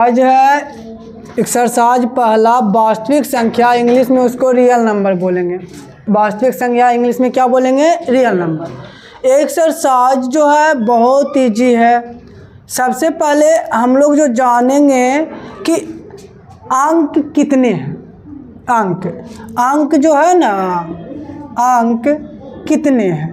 आज है एक्सरसाइज पहला वास्तविक संख्या, इंग्लिश में उसको रियल नंबर बोलेंगे। वास्तविक संख्या इंग्लिश में क्या बोलेंगे? Real number. एक्सरसाइज जो है बहुत ईजी है। सबसे पहले हम लोग जो जानेंगे कि अंक कितने हैं। अंक जो है ना, अंक कितने हैं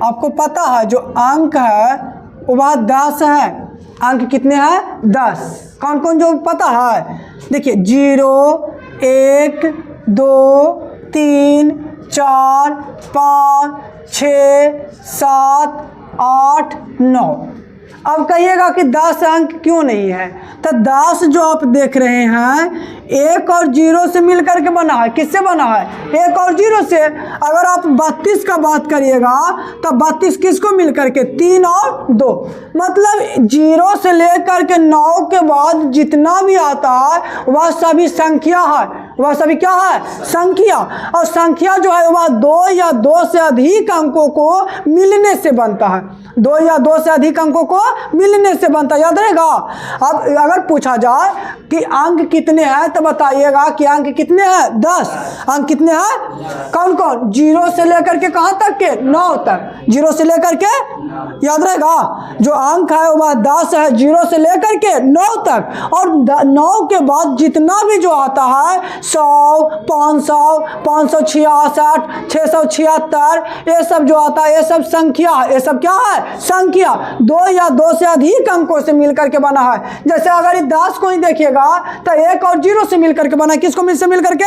आपको पता है? जो अंक है वो बात 10 है। अंक कितने हैं? 10। कौन कौन जो पता है? देखिए 0, 1, 2, 3, 4, 5, 6, 7, 8, 9। अब कहिएगा कि 10 अंक क्यों नहीं है? तो 10 जो आप देख रहे हैं 1 और 0 से मिलकर के बना है। किससे बना है? 1 और 0 से। अगर आप 32 का बात करिएगा तो 32 किसको मिलकर के? 3 और 2। मतलब 0 से लेकर के 9 के बाद जितना भी आता है वह सभी संख्या है। वह सभी क्या है? संख्या। और संख्या जो है वह 2 या 2 से अधिक अंकों को मिलने से बनता है। 2 या 2 से अधिक अंकों को मिलने से बनता है। याद रहेगा। अब अगर पूछा जाए कि अंक कितने हैं तो बताइएगा कि अंक कितने हैं? 10। अंक कितने हैं? कौन कौन? 0 से लेकर के कहाँ तक के? 9 तक। 0 से लेकर के, याद रहेगा, जो अंक है वह 10 है, 0 से लेकर के 9 तक। और 9 के बाद जितना भी जो आता है 100, 500, 566, 676, ये सब जो आता है ये सब संख्या है। ये सब क्या है? संख्या। 2 या 2 से अधिक अंकों से मिलकर के बना है। जैसे अगर 10 को ही देखिएगा तो 1 और 0 से मिलकर के बना है। किसको से मिलकर के?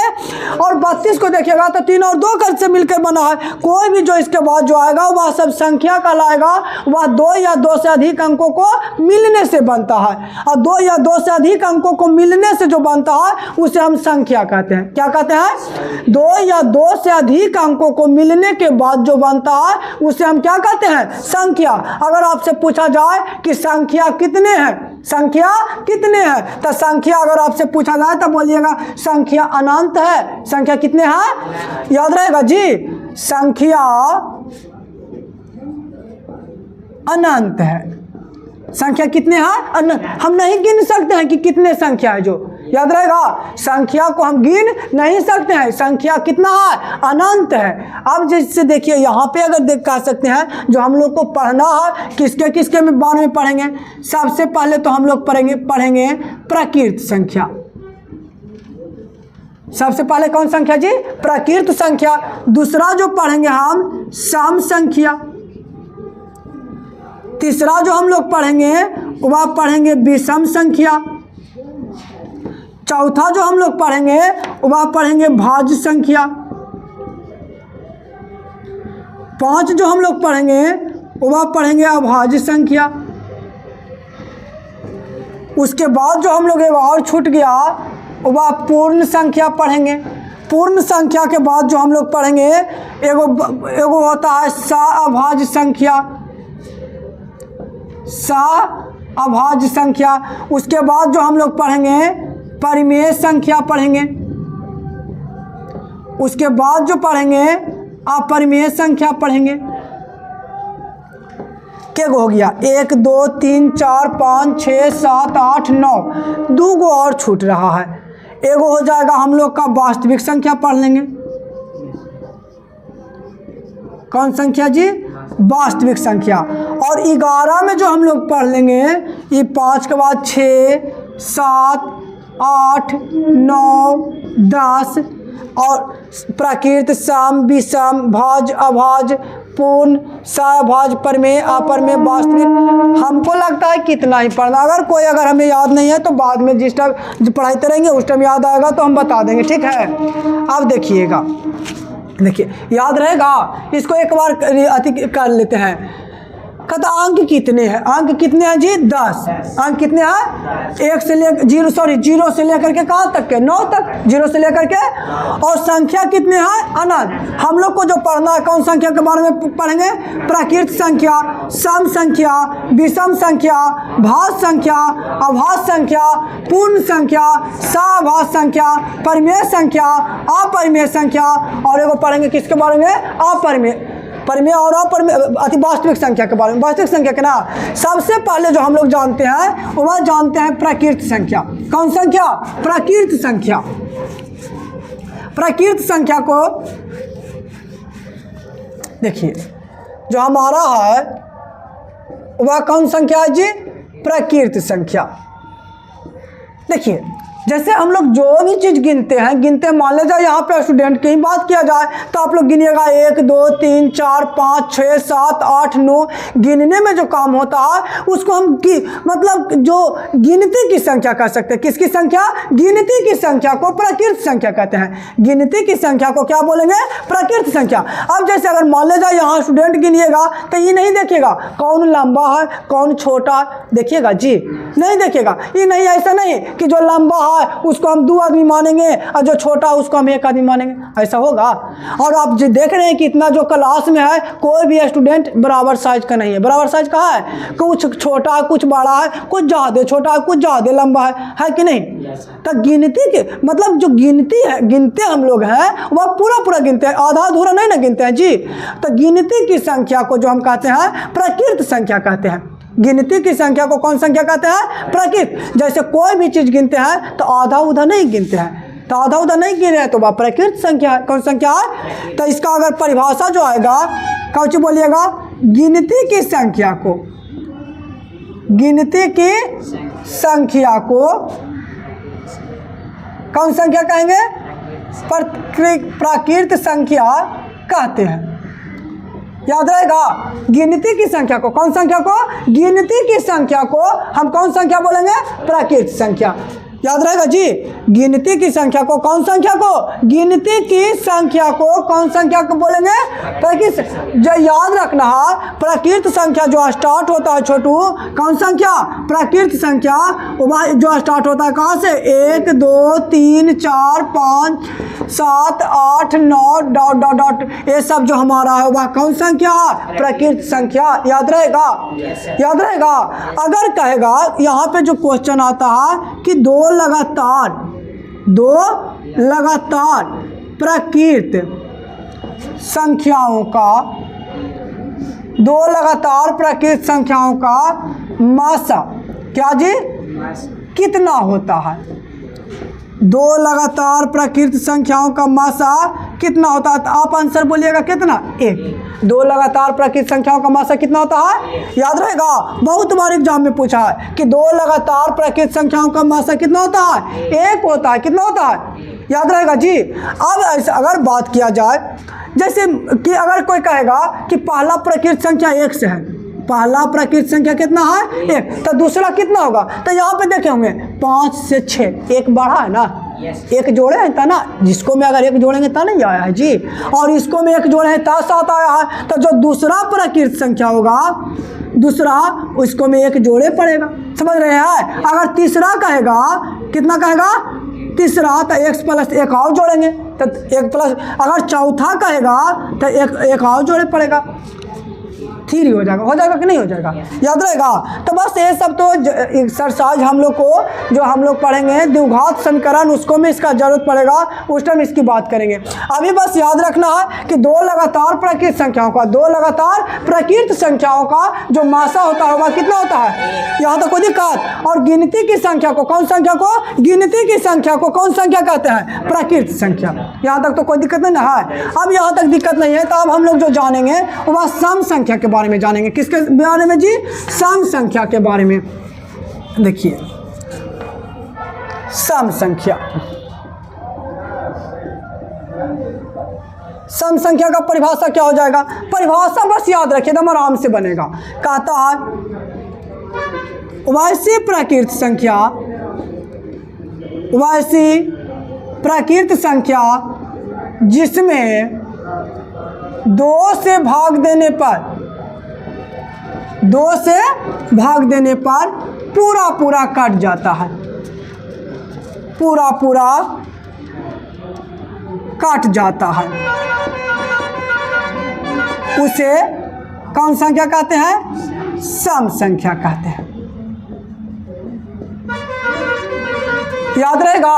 और 32 को देखिएगा तो 3 और 2 से मिलकर बना है। कोई भी जो इसके बाद जो आएगा वह सब संख्या कहलाएगा। वह 2 या 2 से अधिक अंकों को मिलने से बनता है। और 2 या 2 से अधिक अंकों को मिलने से जो बनता है उसे हम संख्या कहते हैं। क्या कहते हैं? 2 या 2 से अधिक अंकों को मिलने के बाद जो बनता है उसे हम क्या कहते हैं? संख्या। अगर आपसे पूछा जाए कि संख्या कितने हैं, संख्या कितने हैं, तो संख्या अगर आपसे पूछा जाए तो बोलिएगा संख्या अनंत है। संख्या कितने हैं? याद रहेगा जी, संख्या अनंत है। संख्या कितने हैं? अनंत। हम नहीं गिन सकते हैं कि कितने संख्या है। जो याद रहेगा, संख्या को हम गिन नहीं सकते हैं। संख्या कितना है? अनंत है। अब जैसे देखिए यहाँ पे अगर देख कह सकते हैं जो हम लोग को पढ़ना है किसके किसके में बारे में पढ़ेंगे। सबसे पहले तो हम लोग पढ़ेंगे प्रकृत संख्या। सबसे पहले कौन संख्या जी? प्रकृत संख्या। दूसरा जो पढ़ेंगे हम सम संख्या। तीसरा जो हम लोग पढ़ेंगे वह पढ़ेंगे विषम संख्या। चौथा जो हम लोग पढ़ेंगे वह पढ़ेंगे भाज्य संख्या। 5 जो हम लोग पढ़ेंगे वह पढ़ेंगे अभाज्य संख्या। उसके बाद जो हम लोग एक और छूट गया वह पूर्ण संख्या पढ़ेंगे। पूर्ण संख्या के बाद जो हम लोग पढ़ेंगे एगो होता है अभाज्य संख्या। अभाज्य संख्या। उसके बाद जो हम लोग पढ़ेंगे परिमेय संख्या पढ़ेंगे। उसके बाद जो पढ़ेंगे अपरिमेय संख्या पढ़ेंगे। क्या हो गया? 1, 2, 3, 4, 5, 6, 7, 8, 9। 2 गो और छूट रहा है। एगो हो जाएगा हम लोग का वास्तविक संख्या पढ़ लेंगे। कौन संख्या जी? वास्तविक संख्या। और 11 में जो हम लोग पढ़ लेंगे ये 5 के बाद 6, 7, 8, 9, 10 और प्रकृत, सम, विषम, भाज्य, अभाज्य, पूर्ण, सहभाज्य, परिमेय, अपरिमेय, वास्तविक। हमको लगता है कितना ही पढ़ना। अगर हमें याद नहीं है तो बाद में जिस टाइम पढ़ाते रहेंगे उस टाइम याद आएगा तो हम बता देंगे। ठीक है। अब देखिएगा, देखिए याद रहेगा। इसको एक बार अति कर लेते हैं। कहता अंक कितने हैं? अंक कितने हैं जी? 10। अंक कितने हैं? 1 से ले 0 से लेकर के कहाँ तक के? 9 तक। 0 से लेकर के। और संख्या कितने हैं? अनंत। हम लोग को जो पढ़ना है कौन संख्या के बारे में पढ़ेंगे? प्रकृत संख्या, सम संख्या, विषम संख्या, भाज्य संख्या, अभाज्य संख्या, पूर्ण संख्या, सहभाज्य संख्या, परिमेय संख्या, अपरिमेय संख्या। और एगो पढ़ेंगे किसके बारे में? अपरिमेय। परिमेय और अपरिमेय अति वास्तविक संख्या के बारे में। वास्तविक संख्या के ना सबसे पहले जो हम लोग जानते हैं वह जानते हैं प्रकृत संख्या। कौन संख्या? प्रकृत संख्या। प्रकृत संख्या को देखिए, जो हमारा है वह कौन संख्या है जी? प्रकृत संख्या। देखिए, जैसे हम लोग जो भी चीज़ गिनते हैं, मान लीजिए यहाँ पे स्टूडेंट की बात किया जाए तो आप लोग गिनिएगा 1 2 3 4 5 6 7 8 9। गिनने में जो काम होता है उसको हम मतलब जो गिनती की संख्या कह सकते हैं। किसकी संख्या? गिनती की संख्या को प्रकृत संख्या कहते हैं। गिनती की संख्या को क्या बोलेंगे? प्रकृत संख्या। अब जैसे अगर मान लीजिए यहाँ स्टूडेंट गिनिएगा तो ये नहीं देखिएगा कौन लंबा है कौन छोटा, देखिएगा जी नहीं देखिएगा। ये नहीं, ऐसा नहीं कि जो लंबा है उसको हम 2 आदमी मानेंगे और जो छोटा उसको हम 1 आदमी मानेंगे, ऐसा होगा? और आप जो देख रहे हैं कि इतना जो क्लास में है कोई भी स्टूडेंट बराबर साइज का नहीं है। बराबर साइज का है, कुछ छोटा है कुछ बड़ा है, कुछ ज़्यादा छोटा है कुछ ज़्यादा लंबा है कि नहीं? तो गिनती के मतलब जो गिनती है, गिनते हम लोग हैं वह पूरा गिनते हैं, आधा अधूरा नहीं ना गिनते हैं जी। तो गिनती की संख्या को जो हम कहते हैं प्रकृत संख्या कहते हैं। गिनती की संख्या को कौन संख्या कहते हैं? प्रकृत। जैसे कोई भी चीज़ गिनते हैं तो आधा उधा नहीं गिनते हैं, तो आधा उधा नहीं गिन रहे हैं तो वह प्रकृत संख्या है। कौन संख्या है? तो इसका अगर परिभाषा जो आएगा कौन सी बोलिएगा? गिनती की संख्या को, गिनती की संख्या को कौन संख्या कहेंगे? प्रकृत संख्या कहते हैं। याद रहेगा, गिनती की संख्या को कौन संख्या को? गिनती की संख्या को हम कौन संख्या बोलेंगे? प्रकृत संख्या। याद रहेगा जी, गिनती की संख्या को कौन संख्या को? गिनती की संख्या को कौन संख्या को बोलेंगे? प्रकृत। जो याद रखना है, प्रकृत संख्या जो स्टार्ट होता है छोटू, कौन संख्या? प्रकृत संख्या जो स्टार्ट होता है कहाँ से? 1 2 3 4 5 7 8 9 डॉट डॉट डॉट, ये सब जो हमारा है वह कौन संख्या है? प्रकृत संख्या। याद रहेगा, याद रहेगा। अगर कहेगा यहाँ पे जो क्वेश्चन आता है कि दो लगातार प्रकृत संख्याओं का, 2 लगातार प्रकृत संख्याओं का मासा क्या जी? कितना होता है? 2 लगातार प्रकृत संख्याओं का मासा कितना होता है? तो आप आंसर बोलिएगा कितना? 1। 2 लगातार प्रकृत संख्याओं का मासा कितना होता है? याद रहेगा, बहुत बार एग्जाम में पूछा है कि 2 लगातार प्रकृत संख्याओं का मासा कितना होता है? 1 होता है। कितना होता है? याद रहेगा जी। अब ऐसे अगर बात किया जाए जैसे कि अगर कोई कहेगा कि पहला प्रकृत संख्या 1 से है, पहला प्रकृत संख्या कितना है? 1, तो दूसरा कितना होगा? तो यहाँ पे देखे होंगे 5 से 6, 1 बढ़ा है ना, 1 जोड़े हैं था ना, जिसको में अगर 1 जोड़ेंगे तो नहीं आया है जी, और इसको में 1 जोड़े हैं तो 7 आया है। तो जो दूसरा प्रकृत संख्या होगा, दूसरा उसको में 1 जोड़े पड़ेगा। समझ रहे हैं? अगर तीसरा कहेगा, कितना कहेगा? तीसरा, तो 1 प्लस 1 और जोड़ेंगे तो 1 प्लस, अगर चौथा कहेगा तो 1 और जोड़े पड़ेगा, 3 हो जाएगा कि नहीं हो जाएगा? याद रहेगा। तो बस ये सब तो एक्सरसाइज हम लोग को जो हम लोग पढ़ेंगे द्विघात समीकरण, उसको में इसका जरूरत पड़ेगा, उस टाइम इसकी बात करेंगे। अभी बस याद रखना है कि 2 लगातार प्रकृत संख्याओं का, 2 लगातार प्रकृत संख्याओं का जो मासा होता है वह कितना होता है? यहाँ तक कोई दिक्कत? और गिनती की संख्या को कौन संख्या को? गिनती की संख्या को कौन संख्या कहते हैं? प्रकृत संख्या। यहाँ तक तो कोई दिक्कत नहीं है। अब यहाँ तक दिक्कत नहीं है तो अब हम लोग जो जानेंगे वह सम संख्या के बारे में जानेंगे। किसके बारे में जी? सम संख्या के बारे में। देखिए, सम संख्या, सम संख्या का परिभाषा क्या हो जाएगा? परिभाषा बस याद रखिए, एकदम आराम से बनेगा। कहता है वैसी प्रकृत संख्या, वैसी प्रकृत संख्या जिसमें 2 से भाग देने पर, 2 से भाग देने पर पूरा कट जाता है, पूरा कट जाता है, उसे कौन संख्या कहते हैं? सम संख्या कहते हैं। याद रहेगा,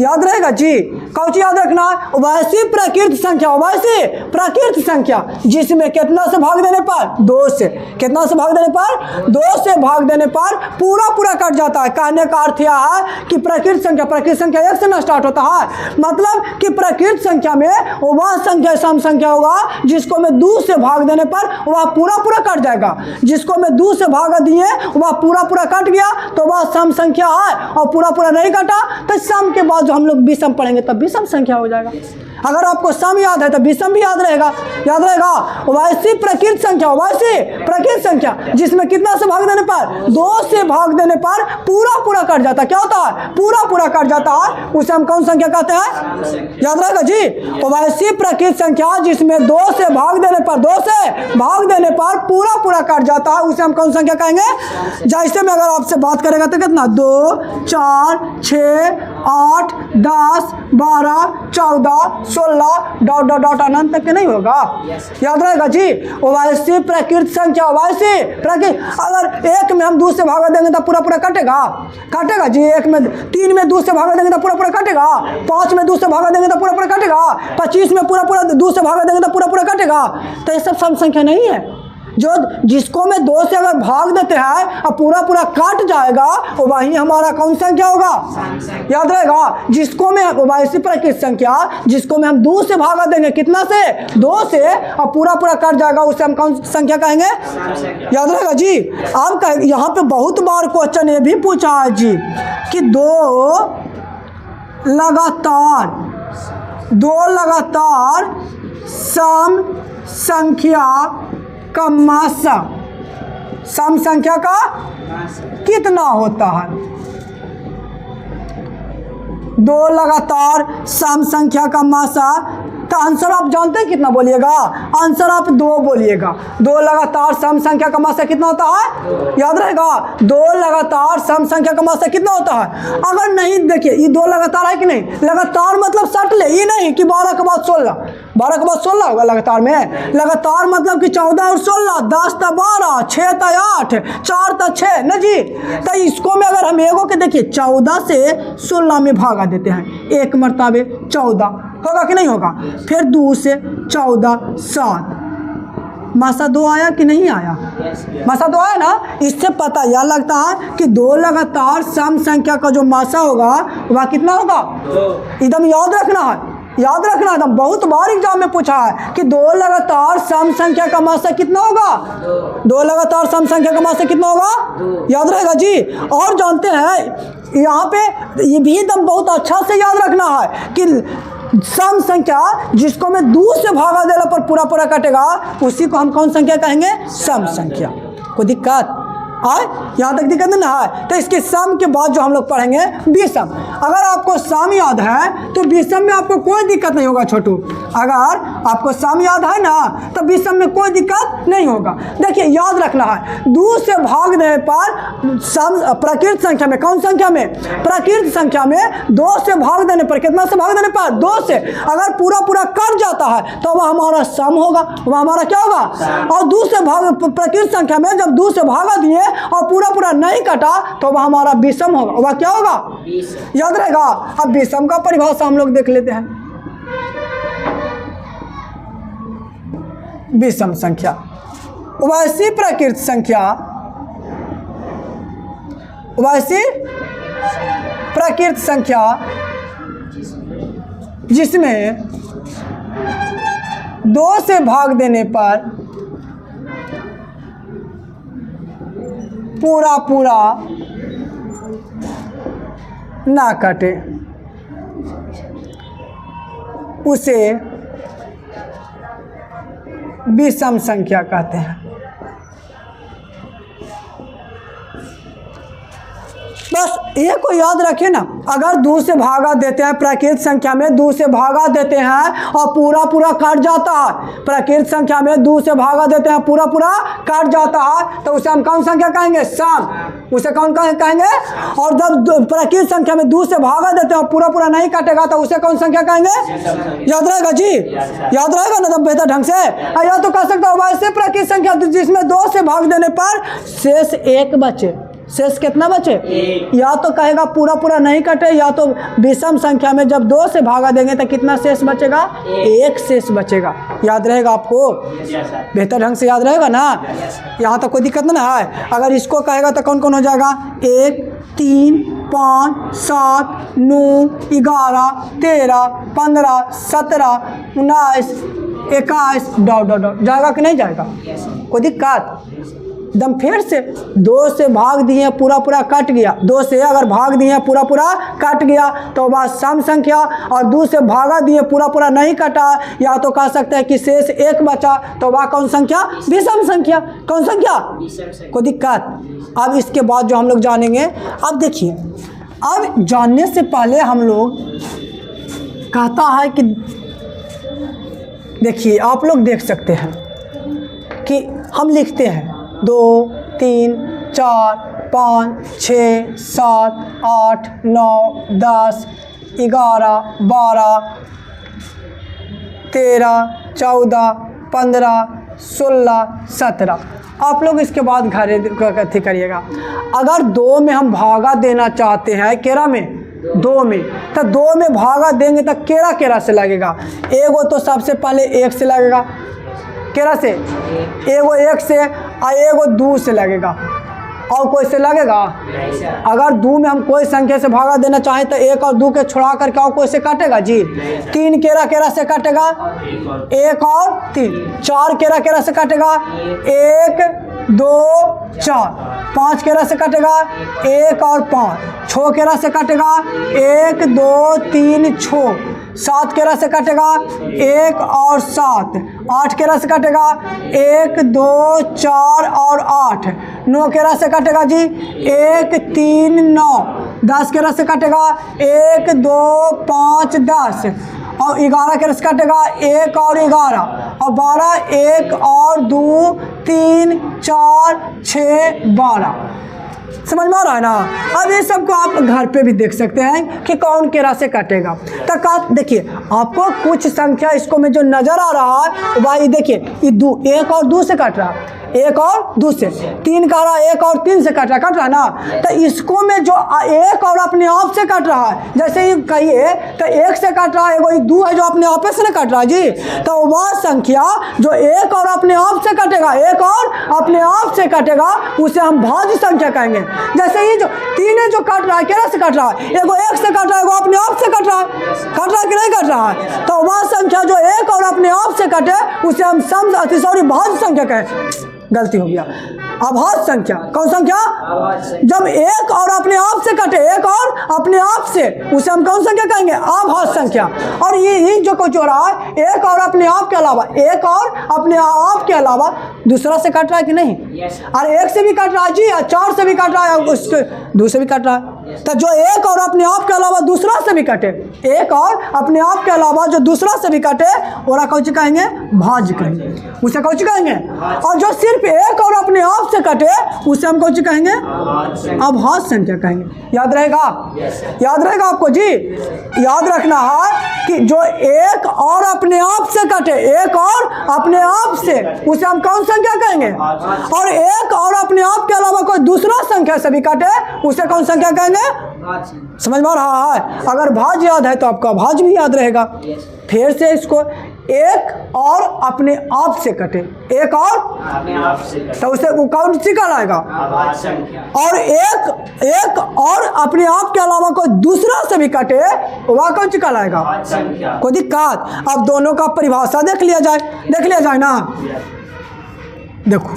याद रहेगा जी। कौन सी याद रखना है? उभयसी प्रकृत संख्या, उभयसी प्रकृत संख्या जिसमें कितना से भाग देने पर? 2 से। कितना से भाग देने पर? 2 से भाग देने पर पूरा पूरा कट जाता है। कहने का अर्थ यह है कि प्रकृत संख्या 1 से ना स्टार्ट होता है, मतलब कि प्रकृत संख्या में वह संख्या सम संख्या होगा जिसको मैं 2 से भाग देने पर वह पूरा पूरा कट जाएगा। जिसको मैं 2 से भाग दिए वह पूरा पूरा कट गया तो वह सम संख्या है, और पूरा पूरा नहीं कटा तो सम के बाद जो हम लोग विषम पढ़ेंगे तब विषम संख्या हो जाएगा। अगर आपको सम याद है तो विषम भी याद रहेगा। वैसी प्रकृत संख्या, वैसी प्रकृत संख्या जिसमें कितना से भाग देने पर? 2 से भाग देने पर पूरा पूरा कट जाता है। क्या होता है? पूरा पूरा कट जाता है, उसे हम कौन संख्या कहते हैं? याद रहेगा जी। वैसी प्रकृत संख्या जिसमें 2 से भाग देने पर, 2 से भाग देने पर पूरा पूरा कट जाता है, उसे हम कौन संख्या कहेंगे? जैसे में अगर आपसे बात करेगा तो कितना? 2, 4, 6, 8, 10, 12, 14, 16 डॉट डॉट डॉट अनंत तक के नहीं होगा। याद रहेगा जी। वैसी प्रकृत संख्या, वैसी प्रकृत, अगर 1 में हम 2 से भागा देंगे तो पूरा पूरा कटेगा? कटेगा जी। 1 में 3 में 2 से भागा देंगे तो पूरा पूरा कटेगा। 5 में 2 से भागा देंगे तो पूरा पूरा कटेगा। 25 में पूरा पूरा 2 से भागा देंगे तो पूरा पूरा कटेगा। तो ये सब सम संख्या नहीं है। जो जिसको में 2 से अगर भाग देते हैं और पूरा पूरा काट जाएगा वो वही हमारा कौन संख्या होगा? याद रहेगा। जिसको में वैसी प्रकृत संख्या जिसको में हम 2 से भागा देंगे, कितना से? 2 से, और पूरा पूरा कट जाएगा, उसे हम कौन संख्या कहेंगे? याद रहेगा जी। अब कहेंगे, यहाँ पे बहुत बार क्वेश्चन ये भी पूछा है जी कि 2 लगातार सम संख्या का मासा, सम संख्या का कितना होता है? 2 लगातार सम संख्या का मासा, तो आंसर आप जानते हैं कितना बोलिएगा? आंसर आप 2 बोलिएगा। 2 लगातार सम संख्या का मासा कितना होता है? याद रहेगा। 2 लगातार सम संख्या का मासा कितना होता है? अगर नहीं, देखिए ये 2 लगातार है कि नहीं? लगातार मतलब सट ले, ये नहीं कि 12 के बाद 16, 12 के बाद 16 होगा लगातार में। लगातार मतलब कि 14 और 16, 10 ता 12, 6 ता 8, 4 ता 6 न जी। तो इसको में अगर हम एगो के देखिए 14 से 16 में भागा देते हैं, 1 मरतबे 14 होगा कि नहीं होगा? फिर 2 से 14, 7, मासा 2 आया कि नहीं आया? मासा 2 आया ना। इससे पता यह लगता है कि 2 लगातार सम संख्या का जो मासा होगा वह कितना होगा? एकदम याद रखना है, याद रखना है। बहुत बार एग्जाम में पूछा है कि 2 लगातार सम संख्या का मासा कितना होगा? 2 लगातार सम संख्या का मासा कितना होगा? याद रहेगा जी। और जानते हैं यहाँ पे ये भी एकदम बहुत अच्छा से याद रखना है कि सम संख्या जिसको मैं 2 से भागा देने पर पूरा पूरा कटेगा उसी को हम कौन संख्या कहेंगे? सम संख्या। कोई दिक्कत आए? यहाँ तक दिक्कत नहीं है। तो इसके सम के बाद जो हम लोग पढ़ेंगे विषम। अगर आपको सम याद है तो विषम में आपको कोई दिक्कत नहीं होगा छोटू। अगर आपको सम याद है ना तो विषम में कोई दिक्कत नहीं होगा। देखिए याद रखना है, 2 से भाग देने पर सम प्रकृत संख्या में, कौन संख्या में? प्रकृत संख्या में 2 से भाग देने पर, कितना से भाग देने पर? 2 से। अगर पूरा पूरा कट जाता है तो वह हमारा सम होगा, वह हमारा क्या होगा? और 2 से भाग प्रकृत संख्या में जब 2 से भागा दिए और पूरा पूरा नहीं कटा तो वह हमारा विषम होगा। वह क्या होगा? याद रहेगा। अब विषम का परिभाषा हम लोग देख लेते हैं। विषम संख्या वैसी प्रकृत संख्या, वैसी प्रकृत संख्या जिसमें 2 से भाग देने पर पूरा पूरा ना कटे उसे विषम संख्या कहते हैं। बस ये को याद रखें ना, अगर 2 से भागा देते हैं प्रकृत संख्या में, 2 से भागा देते हैं और पूरा पूरा कट जाता है, प्रकृत संख्या में 2 से भागा देते हैं पूरा पूरा कट जाता है तो उसे हम कौन संख्या कहेंगे? सम। उसे कौन कहेंगे? और जब प्रकृत संख्या में 2 से भागा देते हैं और पूरा पूरा नहीं कटेगा तो उसे कौन संख्या कहेंगे? याद रहेगा जी। याद रहेगा ना तब बेहतर ढंग से। या तो कह सकता हूँ वैसे प्रकृत संख्या जिसमें 2 से भाग देने पर शेष 1 बचे, शेष कितना बचे? या तो कहेगा पूरा पूरा नहीं कटे, या तो विषम संख्या में जब 2 से भागा देंगे तो कितना शेष बचेगा? 1 शेष बचेगा। याद रहेगा आपको? बेहतर ढंग से याद रहेगा ना? यहाँ तो कोई दिक्कत ना है। अगर इसको कहेगा तो कौन कौन हो जाएगा? 1 3 5 7 9 11 13 15 17 19 21 डॉट डॉट डॉट जाएगा कि नहीं जाएगा? कोई दिक्कत? एकदम फिर से 2 से भाग दिए पूरा पूरा कट गया, 2 से अगर भाग दिए पूरा पूरा कट गया तो वह सम संख्या, और 2 से भागा दिए पूरा पूरा नहीं कटा, या तो कह सकते हैं कि शेष 1 बचा, तो वह कौन संख्या? विषम संख्या। कौन संख्या? कोई दिक्कत? अब इसके बाद जो हम लोग जानेंगे, अब देखिए, अब जानने से पहले हम लोग कहता है कि देखिए आप लोग देख सकते हैं कि हम लिखते हैं 2 3 4 5 6 7 8 9 10 11 12 13 14 15 16 17। आप लोग इसके बाद घर कथी करिएगा। अगर 2 में हम भागा देना चाहते हैं, केरा में 2 में, तो 2 में भागा देंगे तो केरा केरा से लगेगा। एगो तो सबसे पहले 1 से लगेगा, केरा से एगो 1 से, और एगो 2 से लगेगा, और कोई से लगेगा? अगर 2 में हम कोई संख्या से भागा देना चाहें तो 1 और 2 के छोड़ा करके और कोई से काटेगा जी? 3 केरा केरा से काटेगा, 1 और 3, 4 केरा केरा से काटेगा, 1 2 4, 5 केरा से काटेगा, 1 और 5, 6 केरा से काटेगा, 1 2 3 6, 7 केरा से काटेगा, 1 और 7, 8 केरा से काटेगा, 1 2 4 और 8, 9 केरा से काटेगा जी, 1 3 9, 10 केरा से काटेगा, 1 2 5 10, और 11 केरा से काटेगा, 1 और 11, और 12, 1 और 2 3 4 6 12। समझ में आ रहा है ना? अब ये सबको आप घर पे भी देख सकते हैं कि कौन केरा से काटेगा। तो देखिए आपको कुछ संख्या इसको में जो नजर आ रहा है, भाई देखिए ये 1 और 2 से काट रहा है, 1 और 2 से, 3 का रहा, 1 और 3 से कट रहा ना। तो इसको में जो 1 और अपने आप से कट रहा है, जैसे ही कहिए तो 1 से कट रहा है, एगो 2 है जो अपने आप से कट रहा है जी, तो वह संख्या जो 1 और अपने आप से कटेगा, 1 और अपने आप से कटेगा, उसे हम भाज्य संख्या कहेंगे। जैसे ही जो 3 है जो कट रहा है, केरा से कट रहा है, एगो 1 से कट रहा है, एगो अपने आप से कट रहा है कि नहीं कट रहा है? तो वह संख्या जो 1 और अपने आप से कटे उसे हम भाज्य संख्या कहें। गलती हो गया, अभाज्य संख्या। कौन संख्या? जब 1 और अपने आप से कटे, 1 और अपने आप से, उसे हम कौन संख्या कहेंगे? अभाज्य संख्या। और ये जो कुछ हो रहा है, 1 और अपने आप के अलावा, 1 और अपने आप के अलावा दूसरा से कट रहा है कि नहीं? और 1 से भी कट रहा है जी, 4 से भी कट रहा है, उसके 2 से भी कट रहा है। तो जो 1 और अपने आप के अलावा दूसरा से भी कटे, 1 और अपने आप के अलावा जो दूसरा से भी कटे, और कौन कहेंगे? भाज्य कहेंगे, उसे कौन कहेंगे? और जो सिर्फ 1 और अपने आप से कटे, उसे हम कौन कहेंगे? अभाज्य संख्या कहेंगे। याद रहेगा? याद रहेगा आपको जी? याद रखना है कि जो 1 और अपने आप से कटे, 1 और अपने आप से, उसे हम कौन संख्या कहेंगे? और 1 और अपने आप के अलावा कोई दूसरा संख्या से भी कटे, उसे कौन संख्या कहेंगे? समझ में आ रहा है? अगर भाज्य याद है तो आपका भाज्य भी याद रहेगा। फिर से इसको 1 और अपने आप से कटे, 1 और तो उसे वो कौन सी कहलाएगा? और 1 और अपने आप के अलावा कोई दूसरा से भी कटे, वह कौन सी कहलाएगा? कोई दिक्कत? अब दोनों का परिभाषा देख लिया जाए ना। देखो,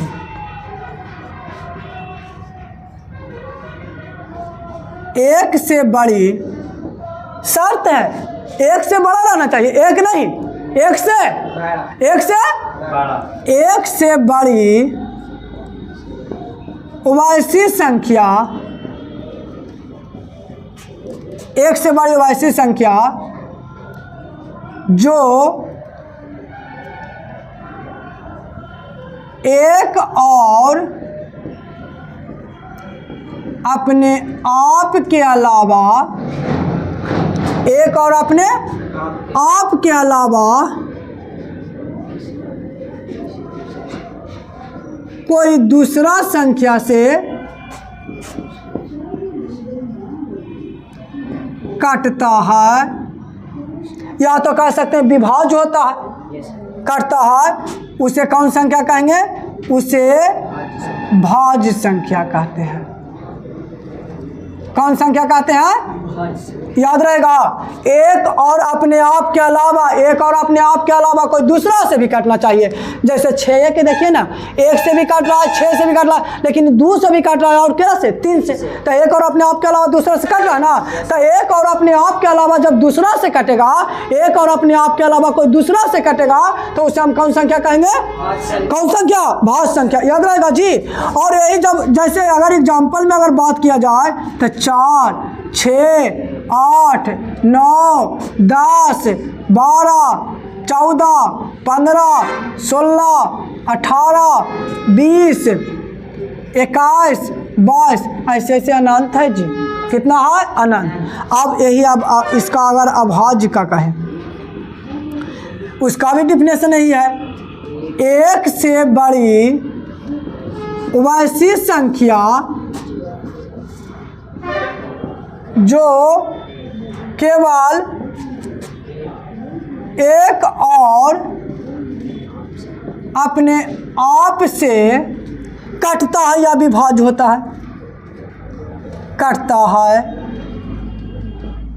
एक से बड़ी शर्त है, 1 से बड़ा रहना चाहिए, 1 नहीं, 1 से बड़ी वैसी संख्या, 1 से बड़ी वैसी संख्या जो 1 और अपने आप के अलावा, 1 और अपने आप के अलावा कोई दूसरा संख्या से काटता है, या तो कह सकते हैं विभाज्य होता है, काटता है, उसे कौन संख्या कहेंगे? उसे भाज्य संख्या कहते हैं। कौन संख्या कहते हैं? याद रहेगा, एक और अपने आप के अलावा, एक और अपने आप के अलावा कोई दूसरा से भी काटना चाहिए। जैसे 6 के देखिए ना, 1 से भी काट रहा है, 6 से भी काट रहा है, लेकिन 2 से भी काट रहा है, और क्या से? 3 से। तो एक और अपने आप के अलावा दूसरा से काट रहा है ना, तो एक और अपने आप के अलावा जब दूसरा से कटेगा, एक और अपने आप के अलावा कोई दूसरा से कटेगा, तो उसे हम कौन संख्या कहेंगे? कौन संख्या? भाज्य संख्या। याद रहेगा जी। और यही जब जैसे अगर एग्जाम्पल में अगर बात किया जाए तो 4, 6, 8, 9, 10, 12, 14, 15, 16, 18, 20, 21, 22, ऐसे ऐसे अनंत है जी। कितना है? अनंत। अब यही अब इसका अगर अभाज्य का कहें, उसका भी डिफिनेशन यही है, एक से बड़ी वैसी संख्या जो केवल एक और अपने आप से कटता है या विभाज्य होता है, कटता है,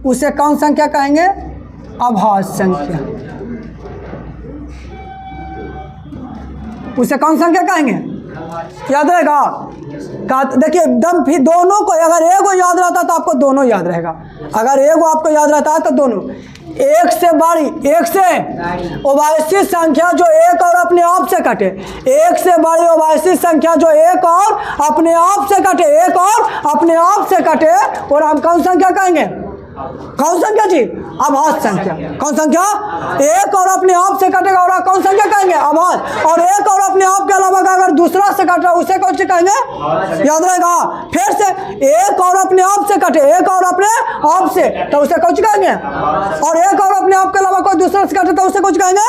उसे कौन संख्या कहेंगे? अभाज्य संख्या। उसे कौन संख्या कहेंगे? याद रहेगा। देखिए एकदम, फिर दोनों को, अगर एगो याद रहता है तो आपको दोनों याद रहेगा, अगर एगो आपको याद रहता है तो दोनों। एक से बड़ी, एक से वैसी संख्या जो एक और अपने आप से कटे, एक से बड़ी वैसी संख्या जो एक और अपने आप से कटे, एक और अपने आप से कटे, और हम कौन संख्या कहेंगे? कौन संख्या जी? अभाज्य संख्या। कौन संख्या? एक और अपने आप से कटेगा, और कौन संख्या कहेंगे? अभाज्य। और एक और अपने आप के अलावा अगर दूसरा से कट रहा है, उसे कौन सी कहेंगे? याद रहेगा। फिर से एक और अपने आप से कटे, एक और अपने आप से, तो उसे कौन सी कहेंगे? और एक और अपने आप के अलावा कोई दूसरा से कटे तो उसे कौन सी कहेंगे?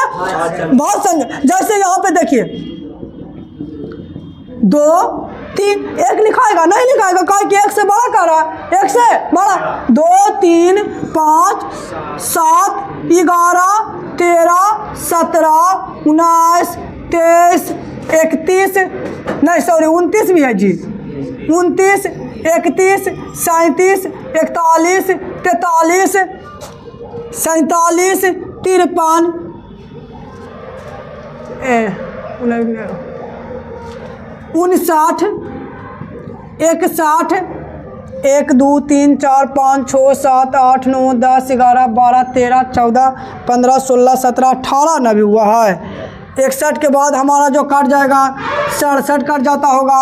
भाज्य संख्या। जैसे यहाँ पे देखिए 2, 3, 1 लिखाएगा नहीं लिखाएगा, कहा कि 1 से बड़ा कह रहा है, 1 से बड़ा। 2, 3, 5, 7, 11, 13, 17, 19, 23, 31, नहीं सॉरी 29 भी है जी, 29, 31, 37, 41, 43, 47, 53, 59, 61, 1, 2, 3, 4, 5, 6, 7, 8, 9, 10, 11, 12, 13, 14, 15, 16, 17, 18 ना भी हुआ है। 61 के बाद हमारा जो कट जाएगा 67 कट जाता होगा,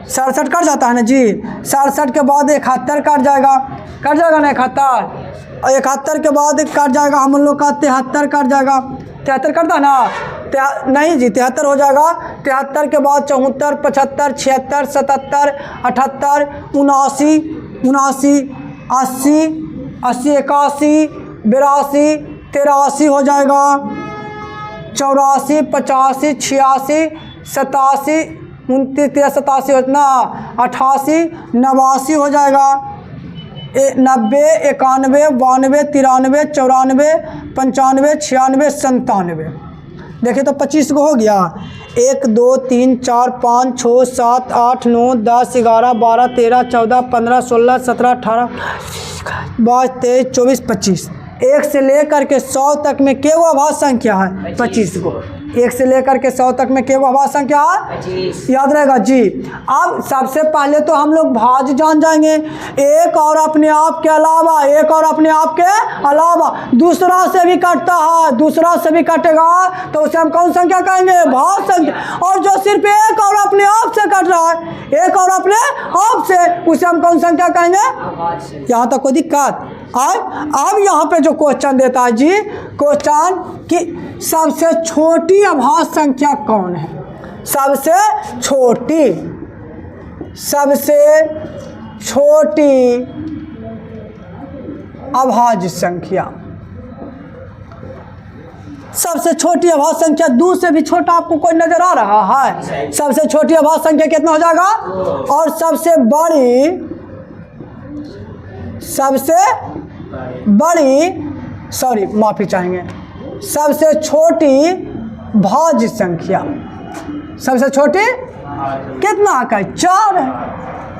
67 कट जाता है ना जी। 67 के बाद 71 कट जाएगा ना 71, और 71 के बाद कट जाएगा हम लोग का 73 कट जाएगा। 73 करता ना, नहीं जी 73 हो जाएगा। 73 के बाद 74, 75, 76, 77, 78, 79, 80, 80, 81, 82, 83 हो जाएगा। 84, 85, 86, 87, 29, 87 होना, 88, 89 हो जाएगा। 90, 91, 92, 93, 94, 95, 96, 97। देखिए तो 25 को हो गया। 1, 2, 3, 4, 5, 6, 7, 8, 9, 10, 11, 12, 13, 14, 15, 16, 17, 18, 22, 23, 24, 25। 1 से लेकर के 100 तक में केवल अभाज्य संख्या है 25 को। 1 से लेकर के 100 तक में केवल अभाज्य संख्या है 25। याद रहेगा जी। अब सबसे पहले तो हम लोग भाज्य जान जाएंगे। एक और अपने आप के अलावा, एक और अपने आप के अलावा दूसरा से भी कटता है, दूसरा से भी कटेगा तो उसे हम कौन संख्या कहेंगे? भाज्य संख्या। और जो सिर्फ एक और अपने आप से कट रहा है, एक और अपने आप से, उसे हम कौन संख्या कहेंगे? यहाँ तक कोई दिक्कत? अब यहाँ पे जो क्वेश्चन देता है जी, क्वेश्चन कि सबसे छोटी अभाज्य संख्या कौन है? सबसे छोटी अभाज्य संख्या, सबसे छोटी अभाज्य संख्या 2 से भी छोटा आपको कोई नजर आ रहा है? सबसे छोटी अभाज्य संख्या कितना हो जाएगा? माफ़ी चाहेंगे, सबसे छोटी भाज्य संख्या, सबसे छोटी कितना का 4 है।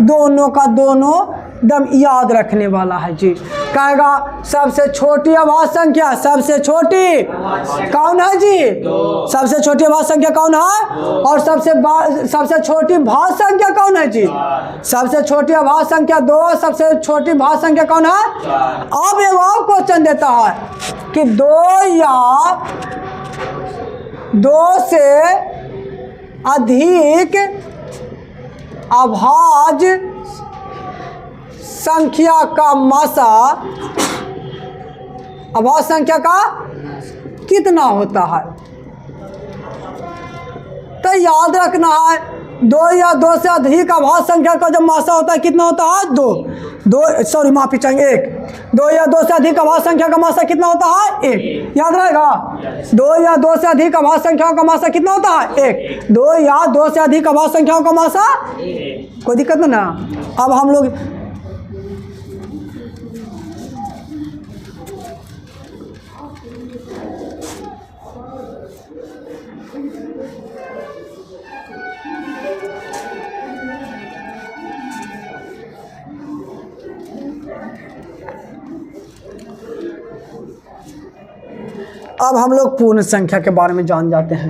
दोनों का दोनों एकदम याद रखने वाला है जी। कहेगा सबसे छोटी अभाज्य संख्या, सबसे छोटी कौन है जी? सबसे छोटी अभाज्य संख्या कौन है? और सबसे छोटी भाज्य संख्या कौन है जी? सबसे छोटी अभाज्य संख्या 2, सबसे छोटी भाज्य संख्या कौन है? अब एक और क्वेश्चन देता है कि 2 या 2 से अधिक अभाज्य संख्या का मासा अभाज्य संख्या का कितना होता है? तो याद रखना है 2 या 2 से अधिक अभाज्य संख्या का जब मासा होता है कितना होता है? 2 माफी चाहेंगे 1। 2 या 2 से अधिक अभाज्य संख्या का मासा कितना होता है? 1। याद रहेगा 2 या 2 से अधिक अभाज्य संख्याओं का मासा कितना होता है? 1। 2 या 2 से अधिक अभाज्य संख्याओं का मासा 1। कोई दिक्कत नहीं ना। अब हम लोग पूर्ण संख्या के बारे में जान जाते हैं।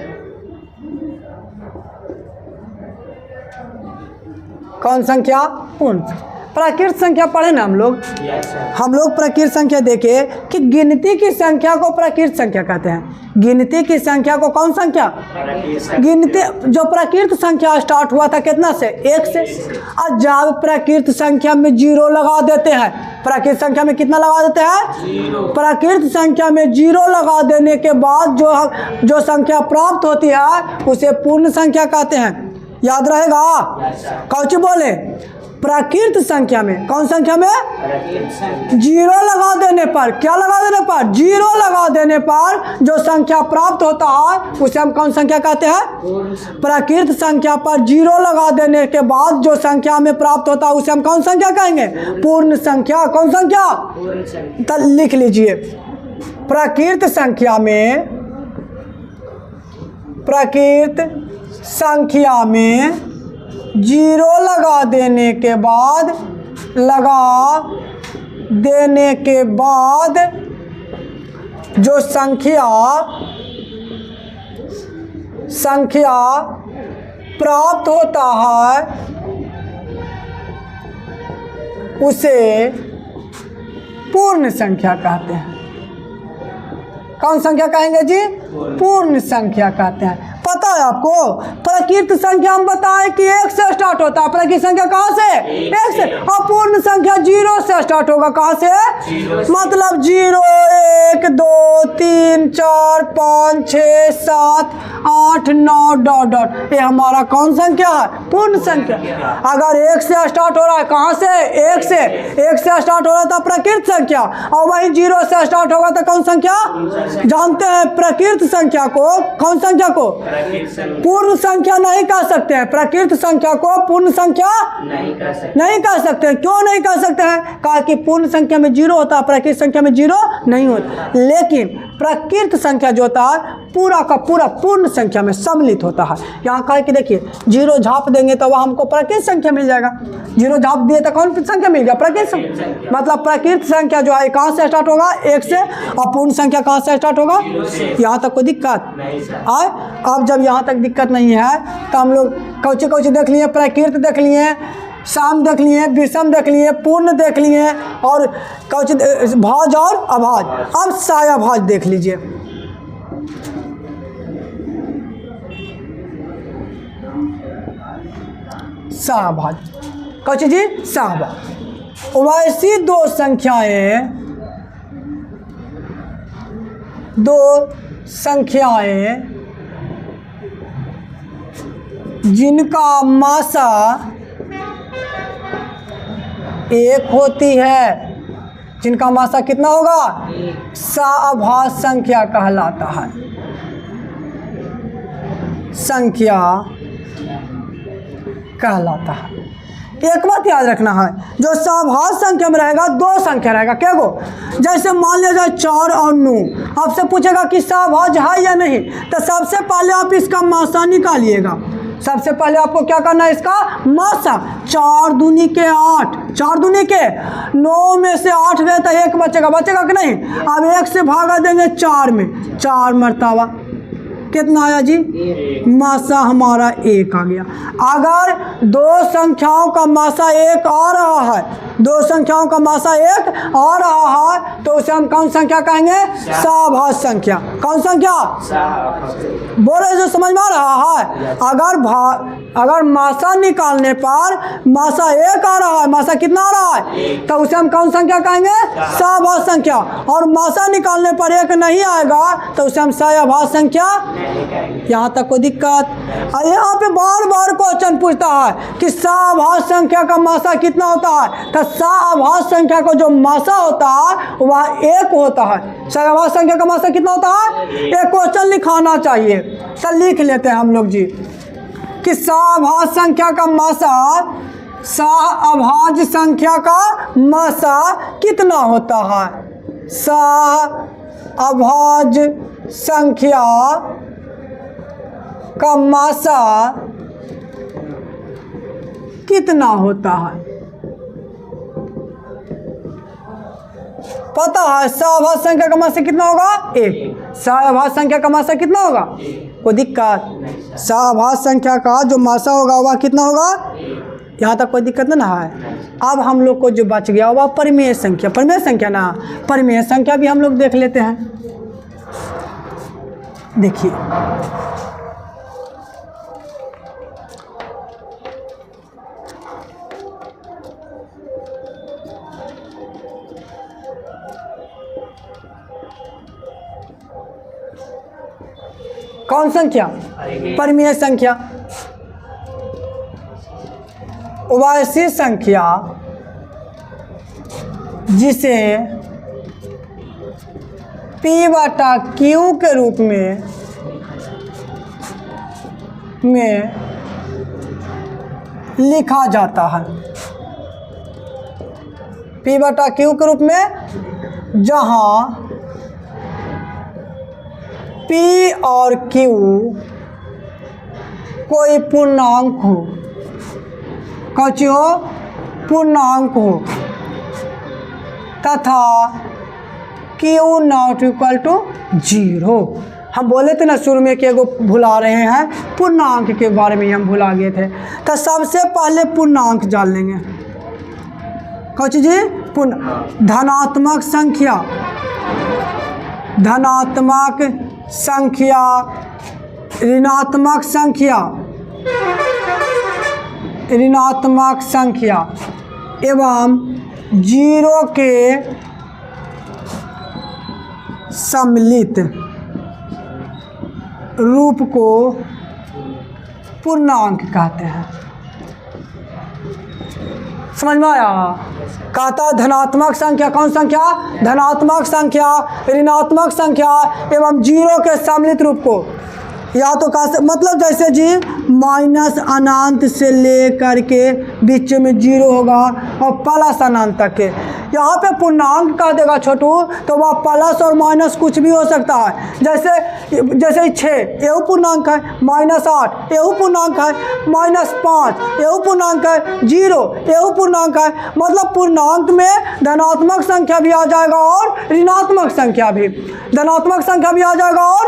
कौन संख्या? पूर्ण। प्राकृत संख्या पढ़े ना हम लोग। हम लोग प्राकृत संख्या देखे कि गिनती की संख्या को प्राकृत संख्या कहते हैं। गिनती की संख्या को कौन संख्या? गिनती। जो प्राकृत संख्या स्टार्ट हुआ था कितना से? 1 से। और जब प्राकृत संख्या में 0 लगा देते हैं, प्राकृत संख्या में कितना लगा देते हैं? प्राकृत संख्या में 0 लगा देने के बाद जो संख्या प्राप्त होती है उसे पूर्ण संख्या कहते हैं। याद रहेगा? कौन बोले? प्राकृत संख्या में। कौन संख्या में? 0 लगा देने पर, क्या लगा देने पर? 0 लगा देने पर जो संख्या प्राप्त होता है उसे हम कौन संख्या कहते हैं? प्राकृत संख्या पर 0 लगा देने के बाद जो संख्या में प्राप्त होता है उसे हम कौन संख्या कहेंगे? पूर्ण संख्या। कौन संख्या? तो लिख लीजिए, प्राकृत संख्या में, प्राकृत संख्या में 0 लगा देने के बाद जो संख्या प्राप्त होता है उसे पूर्ण संख्या कहते हैं। कौन संख्या कहेंगे जी? पूर्ण संख्या कहते हैं। पता है आपको? प्राकृत संख्या हम बताएं कि 1 से स्टार्ट होता है। प्राकृत संख्या कहाँ से? 1 से। और पूर्ण संख्या 0 से स्टार्ट होगा। कहाँ से? मतलब 0, 1, 2, 3, 4, 5, 6, 7, 8, 9 डॉट डॉट। ये हमारा कौन संख्या है? पूर्ण संख्या। अगर 1 से स्टार्ट हो रहा है, कहाँ से? 1 से। 1 से स्टार्ट हो रहा था प्राकृत संख्या, और वहीं 0 से स्टार्ट होगा तो कौन संख्या? जानते हैं प्राकृत संख्या को, कौन संख्या को? पूर्ण संख्या नहीं कह सकते हैं। प्राकृत संख्या को पूर्ण संख्या नहीं कह सकते हैं। क्यों नहीं कह सकते हैं? कहा कि पूर्ण संख्या में 0 होता है, प्राकृत संख्या में 0 नहीं होता। लेकिन प्राकृत संख्या जो होता है पूरा का पूरा पूर्ण संख्या में सम्मिलित होता है। यहाँ कहा कि देखिए 0 झाप देंगे तो वह हमको प्राकृत संख्या मिल जाएगा। 0 झाप दिए तो कौन संख्या मिल गया? प्राकृत संख्या। मतलब प्राकृत संख्या जो है कहाँ से स्टार्ट होगा? 1 से। और पूर्ण संख्या कहाँ से स्टार्ट होगा? यहाँ तक कोई दिक्कत आए? अब जब यहाँ तक दिक्कत नहीं है तो हम लोग कौची कौची देख लिए? प्राकृत देख लिए, साम देख लिए, विषम देख लिए, पूर्ण देख लिए, और कौची भाज और अभाज। अब साया भाज देख लीजिए। सहभाज कौची जी? सहभाज। वैसी दो संख्याएं जिनका मासा 1 होती है, जिनका मासा कितना होगा? सहभाज संख्या कहलाता है। संख्या कहलाता है। एक बात याद रखना है, जो सहभाज्य संख्या में रहेगा दो संख्या रहेगा, क्या गो? जैसे मान लिया जाए 4 और 9, आपसे पूछेगा कि सहभाज्य है या नहीं, तो सबसे पहले आप इसका मासा निकालिएगा। सबसे पहले आपको क्या करना है, इसका मासा। 4 दूनी के 8, 4 दूनी के 9 में से 8 गए तो 1 बचेगा, बचेगा कि नहीं? अब 1 से भागा देंगे 4 में, 4 मरतबा कितना आया जी? मासा हमारा 1 आ गया। अगर दो संख्याओं का मासा 1 आ रहा है, दो संख्याओं का मासा 1 आ रहा है, तो उसे हम कौन संख्या कहेंगे? सहभाज्य संख्या। कौन संख्या? बोले जो समझ में आ रहा है। अगर मासा निकालने पर मासा 1 आ रहा है, मासा कितना आ रहा है, तो उसे हम कौन संख्या कहेंगे? सहभाज्य संख्या। और मासा निकालने पर 1 नहीं आएगा तो उसे हम सहभाज्य संख्या। यहाँ तक कोई दिक्कत? यहाँ पे बार बार क्वेश्चन पूछता है कि सहभाज्य संख्या का मासा कितना होता है, तो सहभाज्य संख्या का जो मासा होता है वह 1 होता है। सहभाज्य संख्या का मासा कितना होता है? एक क्वेश्चन लिखाना चाहिए, तो लिख लेते हैं हम लोग जी कि सहभाज्य संख्या का मासा, सहभाज्य संख्या का मासा कितना होता है? सहभाज्य संख्या का मासा कितना होता है? पता है सहभाज्य संख्या का मासा कितना होगा? 1। सहभाज्य संख्या का मासा कितना होगा? कोई दिक्कत? सहभाज्य संख्या का जो मासा होगा वह कितना होगा? यहाँ तक कोई दिक्कत ना है। अब हम लोग को जो बच गया वह परिमेय संख्या। परिमेय संख्या ना, परिमेय संख्या भी हम लोग देख लेते हैं। देखिए कौन संख्या? परिमेय संख्या। वैसी संख्या जिसे P/Q के रूप में लिखा जाता है। P/Q के रूप में, जहाँ P और Q कोई पूर्णांक हो, कौन हो? पूर्णांक हो, तथा Q नॉट इक्वल टू 0। हम बोले थे ना शुरू में कि एगो भुला रहे हैं, पूर्णांक के बारे में हम भुला गए थे। तो सबसे पहले पूर्णांक जान लेंगे। कौन चीज? धनात्मक संख्या, धनात्मक संख्या, ऋणात्मक संख्या, ऋणात्मक संख्या एवं 0 के सम्मिलित रूप को पूर्णांक कहते हैं। समझ में आया? कहता धनात्मक संख्या, कौन संख्या? धनात्मक संख्या, ऋणात्मक संख्या एवं 0 के सम्मिलित रूप को, या तो मतलब जैसे जी माइनस अनंत से लेकर के बीच में 0 होगा और प्लस अनंत तक के। यहाँ पे पूर्णांक कह देगा छोटू, तो वह प्लस और माइनस कुछ भी हो सकता है। जैसे 6 यह पूर्णांक है, -8 यह पूर्णांक है, -5 यह पूर्णांक है, 0 यह पूर्णांक है। मतलब पूर्णांक में धनात्मक संख्या भी आ जाएगा और ऋणात्मक संख्या भी, धनात्मक संख्या भी आ जाएगा और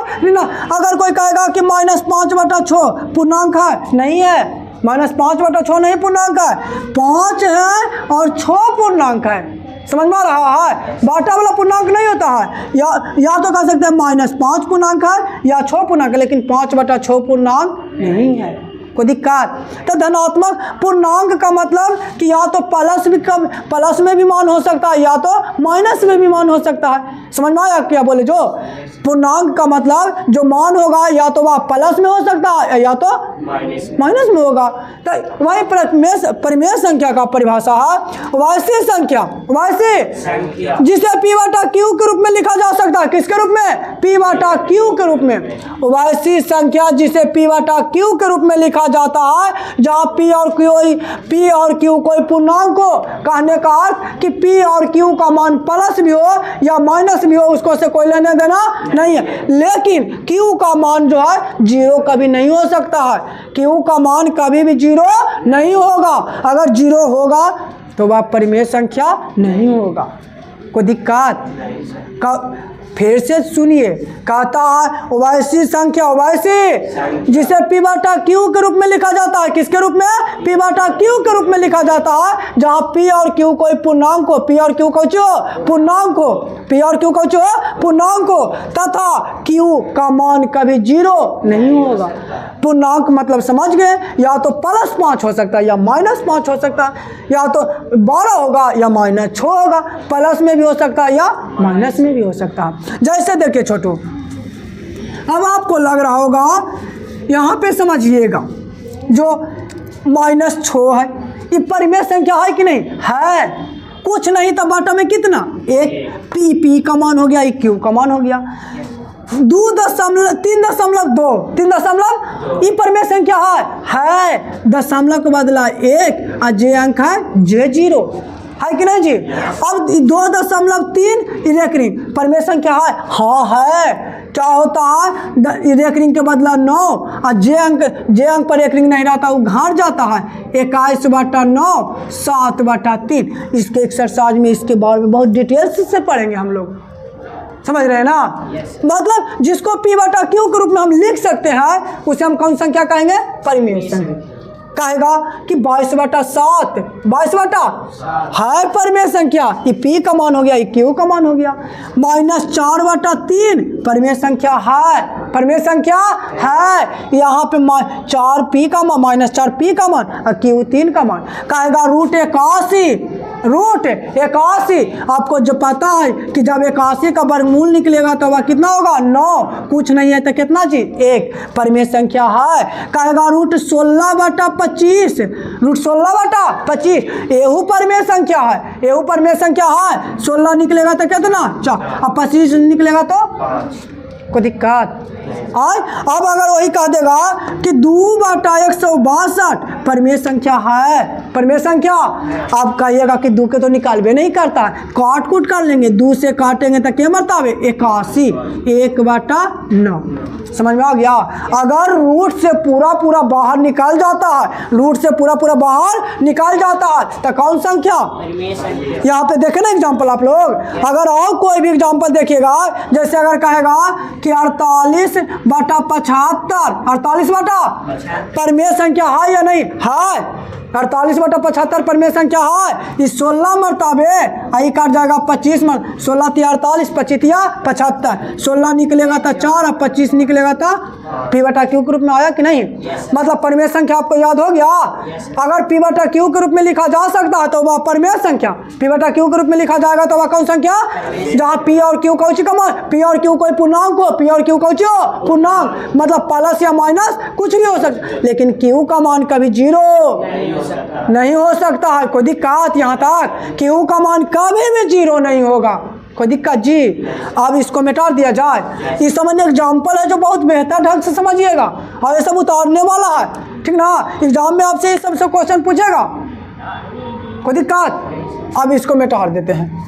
अगर कोई कहेगा कि -5/6 पूर्णांक है, नहीं है। -5/6 नहीं पूर्णांक है, 5 है और 6 पूर्णांक है। समझ में आ रहा है? बाटा वाला पूर्णांक नहीं होता है। या तो कह सकते हैं -5 पूर्णांक है या 6 पूर्णांक है, लेकिन 5/6 पूर्णांक नहीं है। कोई दिक्कत? तो धनात्मक पूर्णांक का मतलब कि या तो प्लस में भी मान हो सकता है या तो माइनस में भी मान हो सकता है। समझ में आया क्या बोले? जो पूर्णांक का मतलब जो मान होगा या तो वह प्लस में हो सकता है या तो माइनस में होगा। तो वही परिमेय संख्या का परिभाषा है वैसी संख्या, वैसे जिसे P/Q के रूप में लिखा जा सकता है। किसके रूप में? P/Q के रूप में। वैसी संख्या जिसे P/Q के रूप में लिखा लिखा जाता है जहाँ P और Q कोई पूर्णांक हो। कहने का अर्थ कि P और Q का मान प्लस भी हो या माइनस भी हो, उसको से कोई लेने देना नहीं है। लेकिन Q का मान जो है 0 कभी नहीं हो सकता है। Q का मान कभी भी 0 नहीं होगा। अगर 0 होगा तो वह परिमेय संख्या नहीं होगा। कोई दिक्कत? फिर से सुनिए, कहता है वैसी संख्या, वैसी जिसे P बटा Q के रूप में लिखा जाता है। किसके रूप में? P बटा Q के रूप में लिखा जाता है जहाँ P और Q कोई पूर्णांक हो। P और Q को पूर्णांक हो, P और Q को पूर्णांक हो, तथा Q का मान कभी 0 नहीं होगा। पूर्णांक मतलब समझ गए, या तो +5 हो सकता है या -5 हो सकता है, या तो 12 होगा या -6 होगा, प्लस में भी हो सकता है या माइनस में भी हो सकता है। जैसे देखिए छोटू, अब आपको लग रहा होगा, यहाँ पे समझिएगा, जो -6 है ये परिमेय संख्या है कि नहीं है? कुछ नहीं तो बटा में कितना, एक P का मान हो गया, एक Q का मान हो गया, 3.2 ये परिमेय संख्या है। दशमलव के बदला 1 और जे अंक है J0 है कि नहीं जी? अब 2.3 रेकरिंग परिमेय संख्या है। हाँ है। क्या होता है? रेकरिंग के बदला 9 और जे अंक पर रेकरिंग नहीं रहता, वो घाट जाता है। 21/9 7/3। इसके एक्सरसाइज में इसके बारे में बहुत डिटेल्स से पढ़ेंगे हम लोग, समझ रहे हैं ना? मतलब जिसको P बटा Q के रूप में हम लिख सकते हैं उसे हम कौन संख्या कहेंगे? परिमेय संख्या। कहेगा कि 22/7 है परिमेय संख्या, ये P का मान हो गया, ये Q का मान हो गया। -4/3 परिमेय संख्या है, परिमेय संख्या है। यहाँ पे 4P का मान, -4P का मान और Q3 का मान। कहेगा √81। आपको जो पता है कि जब 81 का वर्गमूल निकलेगा तो वह कितना होगा? 9। कुछ नहीं है तो कितना जी? 1 परिमेय संख्या है। कहेगा √16/25 एहू परिमेय संख्या है, एहू परिमेय संख्या है। 16 निकलेगा तो कितना? 4 और 25 निकलेगा तो 5। कोई दिक्कत? अब अगर वही कह देगा कि 2/162 परिमेय संख्या है, परिमेय संख्या, आप कहिएगा कि 2 के तो निकालबे नहीं करता, काट कूट कर लेंगे, 2 से काटेंगे तो क्या मरतावे? 81, 1/9। समझ में आ गया? अगर रूट से पूरा बाहर निकल जाता है, रूट से पूरा बाहर निकल जाता है तो कौन संख्या? यहाँ पे देखे ना एग्जाम्पल आप लोग। अगर और कोई भी एग्जाम्पल देखिएगा, जैसे अगर कहेगा कि 48/75, 48 बटा परिमेय संख्या है या नहीं है? 48/75 परिमेय संख्या है। इस 16 मरतबे आई काट जाएगा 25 में, 16 × 48, 25 × 75, 16 निकलेगा तो 4 और 25 निकलेगा तो P बटा Q के रूप में आया कि नहीं? मतलब परिमेय संख्या आपको याद हो गया। अगर P बटा Q के रूप में लिखा जा सकता है तो वह परिमेय संख्या, P बटा Q के रूप में लिखा जाएगा तो वह कौन संख्या? जहाँ P और Q कौची का मान, P और Q कोई पूर्णांक हो, P और Q कौची हो? पूर्णांक, मतलब प्लस या माइनस कुछ भी हो सकता, लेकिन Q का मान कभी 0 नहीं हो सकता है। कोई दिक्कत? यहाँ तक Q का मान कभी भी 0 नहीं होगा। कोई दिक्कत जी? अब इसको मिटा दिया जाए। इस समझ एग्जाम्पल है जो बहुत बेहतर ढंग से समझिएगा, और ये सब उतारने वाला है, ठीक ना? एग्जाम में आपसे ये सबसे क्वेश्चन पूछेगा। कोई दिक्कत? अब इसको मिटा देते हैं।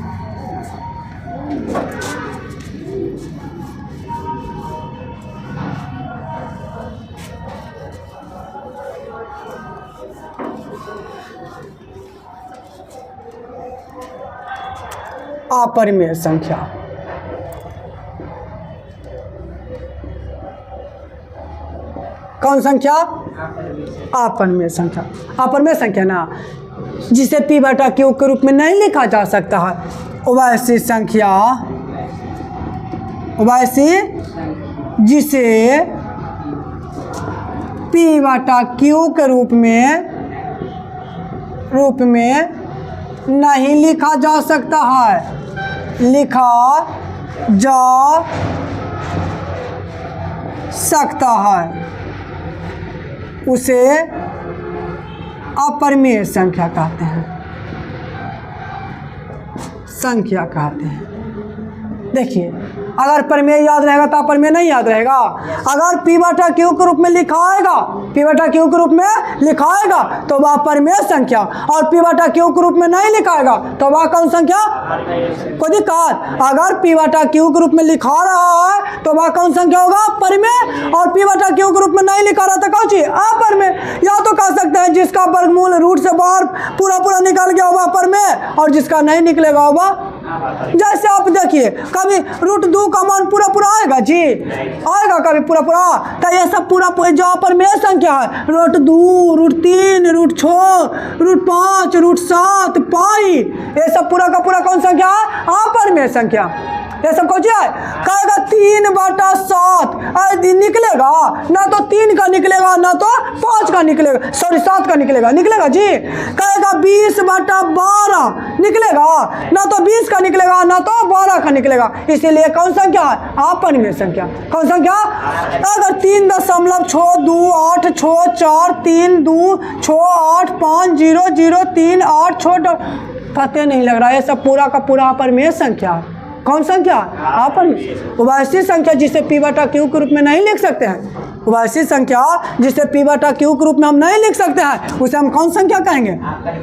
अपरिमेय संख्या, कौन संख्या? अपरिमेय संख्या। अपरिमेय संख्या ना, जिसे P बटा Q के रूप में नहीं लिखा जा सकता है, वैसी संख्या, वैसी जिसे P बटा Q के रूप में नहीं लिखा जा सकता है, लिखा जा सकता है, उसे अपरिमेय संख्या कहते हैं, संख्या कहते हैं। देखिए, अगर परिमेय याद रहेगा तो अपरिमेय नहीं याद रहेगा। अगर P बटा Q के रूप में लिखा आएगा पी बटा क्यू के रूप में लिखाएगा तो वह परिमेय संख्या, और पी बटा क्यू के रूप में नहीं लिखाएगा तो वह कौन संख्या? कोई दिक्कत? अगर पी बटा क्यू के रूप में लिखा रहा है तो वह कौन संख्या होगा? परिमेय। और पी बटा क्यू के रूप में नहीं लिखा रहा तो कौन चीज? अपरिमेय। या तो कह सकते हैं जिसका वर्गमूल रूट से बाहर पूरा निकल गया होगा परिमेय, और जिसका नहीं निकलेगा होगा। जैसे आप देखिए कभी रूट 2 का मान पूरा आएगा जी? आएगा कभी पूरा? तो ये सब पूरा जो अपरिमेय संख्या है, root 2, root 3, root 6, root 5, root 7, pi, ये सब पूरा का पूरा कौन संख्या है? अपरिमेय संख्या। ये सब कौन है? कहेगा 3/7 निकलेगा ना, तो 3 का निकलेगा ना तो 5 का निकलेगा, सॉरी 7 का निकलेगा जी। कहेगा 20/12 निकलेगा ना, तो 20 का निकलेगा ना तो 12 का निकलेगा। इसीलिए कौन संख्या है? अपरिमेय संख्या। कौन संख्या? अगर 3.626328265 पता नहीं लग रहा है, ये सब पूरा का पूरा अपरिमेय संख्या है। कौन संख्या? अपरिमेय। वैसी संख्या जिसे पी बटा क्यू के रूप में नहीं लिख सकते हैं, वैसी संख्या जिसे पी बटा क्यू के रूप में हम नहीं लिख सकते हैं, उसे हम कौन संख्या कहेंगे?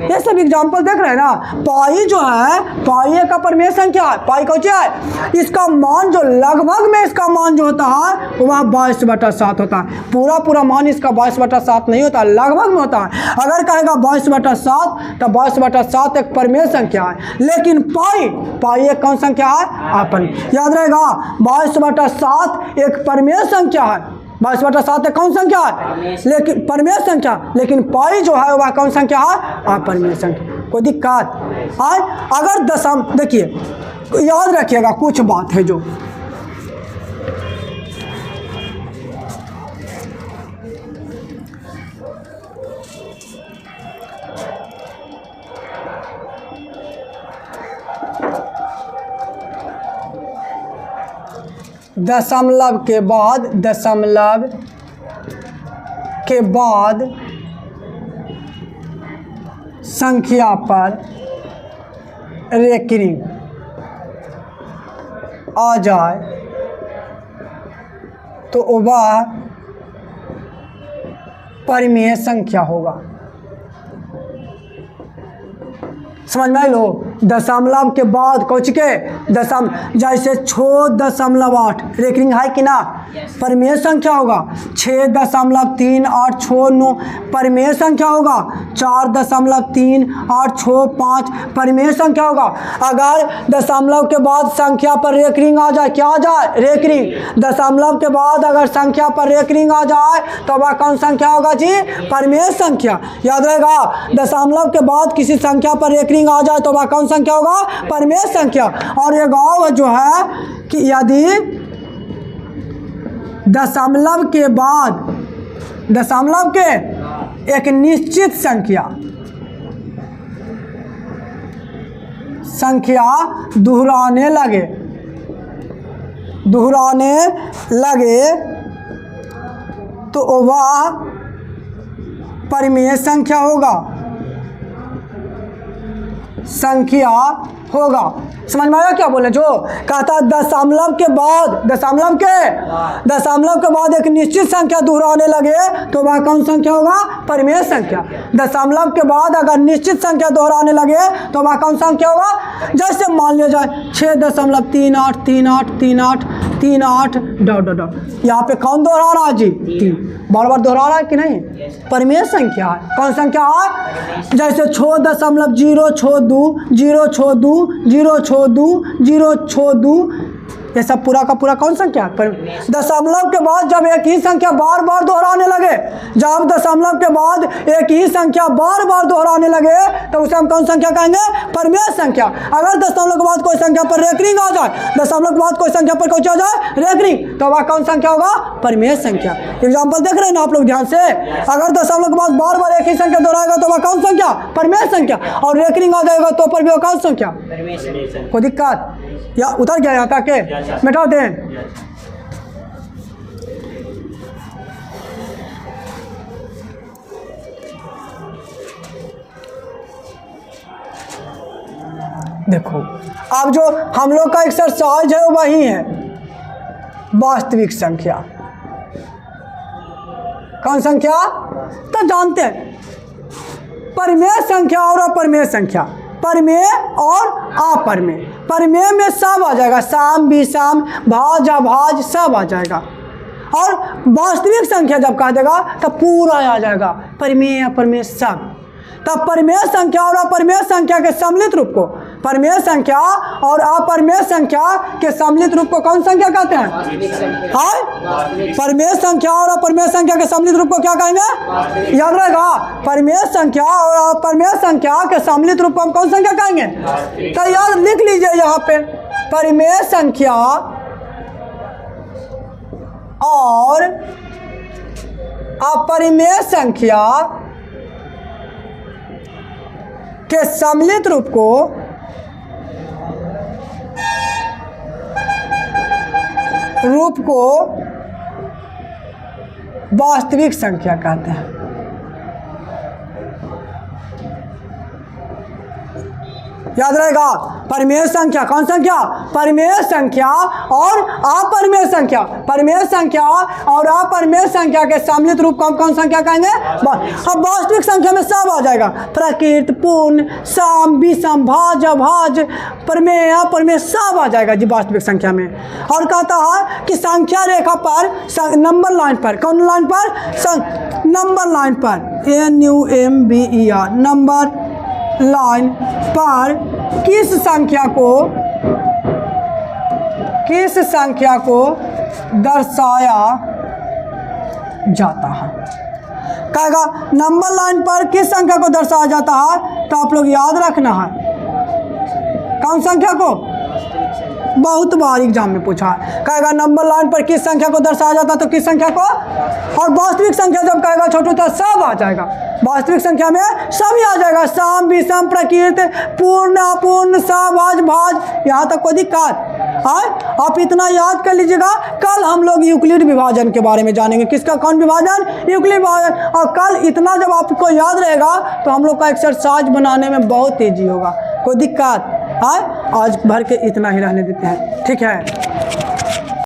ये सब एग्जाम्पल देख रहे हैं ना। पाई जो है, पाई एक अपरिमेय संख्या है। पाई कौन है? इसका मान जो लगभग में इसका मान जो होता है वह 22/7 होता है। पूरा मान इसका 22/7 नहीं होता, लगभग में होता है। अगर कहेगा 22/7 तो 22/7 एक परिमेय संख्या है, लेकिन पाई एक कौन संख्या है? अपरिमेय। याद रहेगा 22/7 एक परिमेय संख्या है। 22/7 एक कौन संख्या है? लेकिन परिमेय संख्या। लेकिन पाई जो है वह कौन संख्या है? अपरिमेय संख्या। कोई दिक्कत? अगर दशम, देखिए याद रखिएगा कुछ बात है जो दशमलव के बाद संख्या पर रेकरिंग आ जाए तो वह परिमेय संख्या होगा। समझ में आई लो? दशमलव के बाद कौच के जैसे 6.8 रेकरिंग है कि ना, परिमेय संख्या होगा। 6.386 परिमेय संख्या होगा। 4.38665 परिमेय संख्या होगा। अगर दशमलव के बाद संख्या पर रेकरिंग आ जाए, क्या आ जाए? रेकरिंग। दशमलव के बाद अगर संख्या पर रेकरिंग आ जाए तो वह कौन संख्या होगा जी? परिमेय संख्या। याद रहेगा, दशमलव के बाद किसी संख्या पर रेकरिंग आ जाए तो वह कौन संख्या होगा? परिमेय संख्या। और ये गाँव जो है कि यदि दशमलव के बाद दशमलव के एक निश्चित संख्या दोहराने लगे तो वह परिमेय संख्या होगा। समझ में आया क्या बोले? जो कहता दशमलव के बाद एक निश्चित संख्या दोहराने लगे तो वह कौन संख्या होगा? परिमेय संख्या। दशमलव के बाद अगर निश्चित संख्या दोहराने लगे तो वह कौन संख्या होगा? जैसे मान लिया जाए 6.383838 यहाँ पे कौन दोहरा रहा है जी? 3 बार दोहरा रहा है कि नहीं? परिमेय संख्या है। कौन संख्या है? जैसे 6.062 ये सब पूरा का पूरा कौन संख्या है? दशमलव के बाद जब एक ही संख्या बार बार दोहराने लगे, दोहराने लगे तो उसे हम कौन संख्या कहेंगे? परिमेय संख्या। अगर दशमलव के बाद कोई संख्या पर रेकरिंग आ जाए, तो वह कौन संख्या होगा? परिमेय संख्या। एग्जाम्पल देख रहे हैं ना आप लोग ध्यान से। अगर दशमलव के बाद बार बार एक ही संख्या दोहराएगा तो वह कौन संख्या? परिमेय संख्या। और रेकरिंग आ जाएगा तो पर भी वह कौन संख्या? कोई दिक्कत? या उतर गया यहाँ तक मिटा दें। देखो अब जो हम लोग का एक्सरसाइज है वही है वास्तविक संख्या। कौन संख्या? तो जानते हैं परिमेय संख्या और अपरिमेय संख्या, परिमेय और अपरिमेय। परिमेय में सब आ जाएगा, साम विषम भाज अभाज सब आ जाएगा। और वास्तविक संख्या जब कह देगा तब पूरा आ जाएगा, परिमेय अपरिमेय सब। तब परिमेय संख्या और अपरिमेय संख्या के सम्मिलित रूप को, परिमेय संख्या और अपरिमेय संख्या के सम्मिलित रूप को कौन संख्या कहते हैं? हाँ, परिमेय संख्या और अपरिमेय संख्या के सम्मिलित रूप को क्या कहेंगे? याद रहेगा, परिमेय संख्या और अपरिमेय संख्या के सम्मिलित रूप को हम कौन संख्या कहेंगे? तो याद लिख लीजिए यहाँ पे, परिमेय संख्या और अपरिमेय संख्या के सम्मिलित रूप को वास्तविक संख्या कहते हैं। याद रहेगा, परिमेय संख्या कौन संख्या? परिमेय संख्या और अपरिमेय संख्या, परिमेय संख्या और अपरिमेय संख्या के सम्मिलित रूप को हम कौन संख्या कहेंगे? अब वास्तविक संख्या में सब आ जाएगा, प्रकृत, पूर्ण, सम, विषम, भाज अभाज, परिमेय अपरिमेय सब आ जाएगा जी वास्तविक संख्या में। और कहता है कि संख्या रेखा पर, नंबर लाइन पर, कौन लाइन पर? नंबर लाइन पर, NUMBER, नंबर लाइन पर किस संख्या को दर्शाया जाता है? कहेगा नंबर लाइन पर किस संख्या को दर्शाया जाता है, तो आप लोग याद रखना है कौन संख्या को? बहुत बार एग्जाम में पूछा है। कहेगा नंबर लाइन पर किस संख्या को दर्शाया जाता है, तो किस संख्या को? और वास्तविक संख्या जब कहेगा छोटू तो सब आ जाएगा, वास्तविक संख्या में सभी आ जाएगा, सम विषम प्रकृत पूर्ण अपूर्ण सहभाज भाज, यहाँ तक कोई दिक्कत है? आप इतना याद कर लीजिएगा। कल हम लोग यूक्लिड विभाजन के बारे में जानेंगे। किसका? कौन विभाजन? यूक्लिड विभाजन। और कल इतना जब आपको याद रहेगा तो हम लोग का एक्सरसाइज बनाने में बहुत तेजी होगा। कोई दिक्कत है? आज भर के इतना ही रहने देते हैं, ठीक है।